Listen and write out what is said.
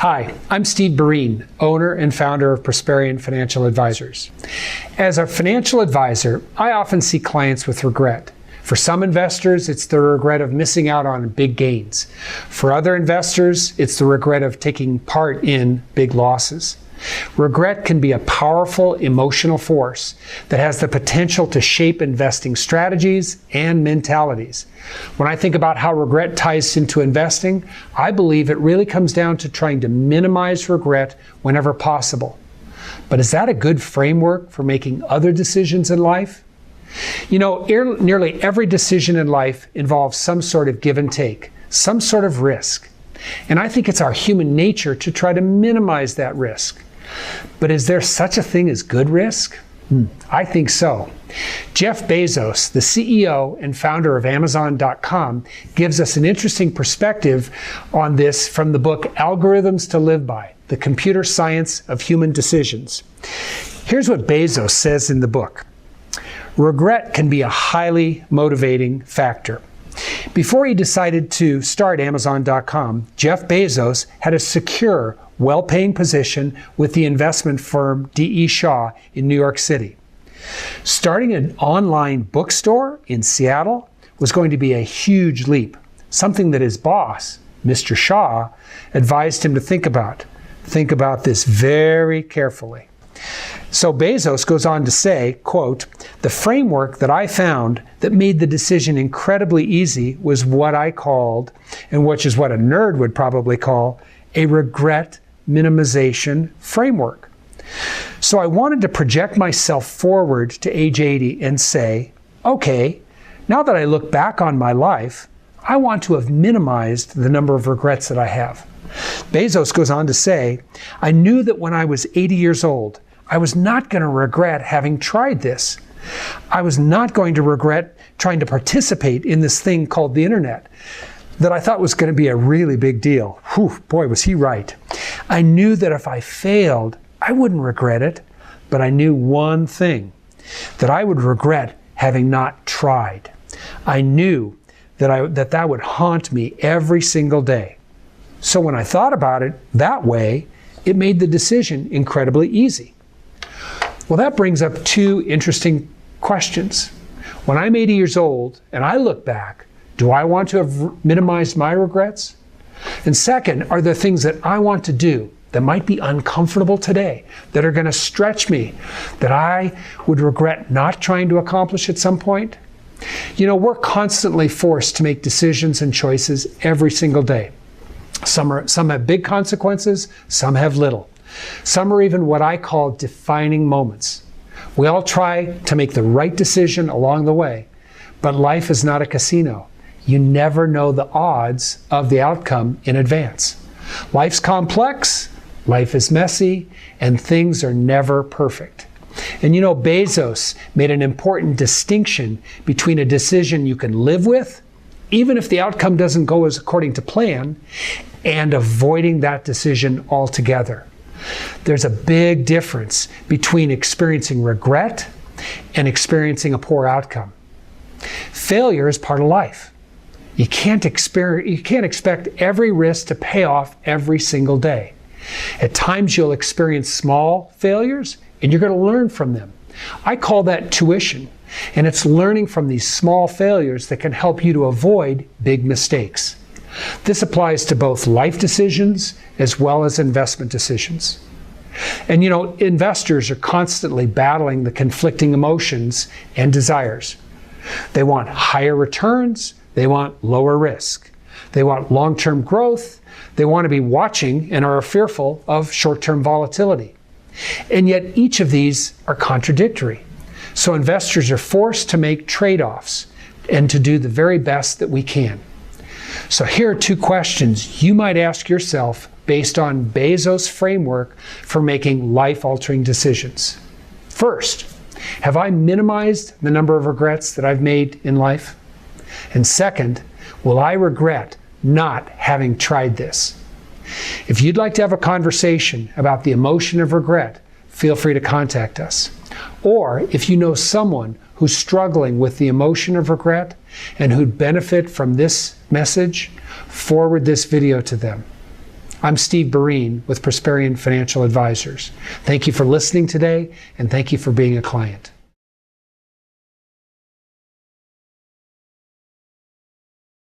Hi, I'm Steve Breen, owner and founder of Prosperion Financial Advisors. As a financial advisor, I often see clients with regret. For some investors, it's the regret of missing out on big gains. For other investors, it's the regret of taking part in big losses. Regret can be a powerful emotional force that has the potential to shape investing strategies and mentalities. When I think about how regret ties into investing, I believe it really comes down to trying to minimize regret whenever possible. But is that a good framework for making other decisions in life? You know, nearly every decision in life involves some sort of give and take, some sort of risk. And I think it's our human nature to try to minimize that risk. But is there such a thing as good risk? I think so. Jeff Bezos, the CEO and founder of Amazon.com, gives us an interesting perspective on this from the book Algorithms to Live By, The Computer Science of Human Decisions. Here's what Bezos says in the book. Regret can be a highly motivating factor. Before he decided to start Amazon.com, Jeff Bezos had a secure, well-paying position with the investment firm D.E. Shaw in New York City. Starting an online bookstore in Seattle was going to be a huge leap, something that his boss, Mr. Shaw, advised him to think about. Think about this very carefully. So Bezos goes on to say, quote, "The framework that I found that made the decision incredibly easy was what I called, and which is what a nerd would probably call, a regret minimization framework. So I wanted to project myself forward to age 80 and say, okay, now that I look back on my life, I want to have minimized the number of regrets that I have." Bezos goes on to say, "I knew that when I was 80 years old, I was not going to regret having tried this. I was not going to regret trying to participate in this thing called the internet that I thought was going to be a really big deal." Whew, boy, was he right. "I knew that if I failed, I wouldn't regret it, but I knew one thing, that I would regret having not tried. I knew that would haunt me every single day. So when I thought about it that way, it made the decision incredibly easy." Well, that brings up two interesting questions. When I'm 80 years old and I look back, do I want to have minimized my regrets? And second, are there things that I want to do that might be uncomfortable today, that are going to stretch me, that I would regret not trying to accomplish at some point? You know, we're constantly forced to make decisions and choices every single day. Some have big consequences, some have little. Some are even what I call defining moments. We all try to make the right decision along the way, but life is not a casino. You never know the odds of the outcome in advance. Life's complex, life is messy, and things are never perfect. And you know, Bezos made an important distinction between a decision you can live with, even if the outcome doesn't go as according to plan, and avoiding that decision altogether. There's a big difference between experiencing regret and experiencing a poor outcome. Failure is part of life. You can't expect every risk to pay off every single day. At times you'll experience small failures and you're going to learn from them. I call that tuition, and it's learning from these small failures that can help you to avoid big mistakes. This applies to both life decisions as well as investment decisions. And you know, investors are constantly battling the conflicting emotions and desires. They want higher returns, they want lower risk. They want long-term growth, they want to be watching and are fearful of short-term volatility. And yet each of these are contradictory. So investors are forced to make trade-offs and to do the very best that we can. So here are two questions you might ask yourself based on Bezos' framework for making life-altering decisions. First, have I minimized the number of regrets that I've made in life? And second, will I regret not having tried this? If you'd like to have a conversation about the emotion of regret, feel free to contact us. Or if you know someone who's struggling with the emotion of regret and who'd benefit from this message, forward this video to them. I'm Steve Bereen with Prosperion Financial Advisors. Thank you for listening today, and thank you for being a client.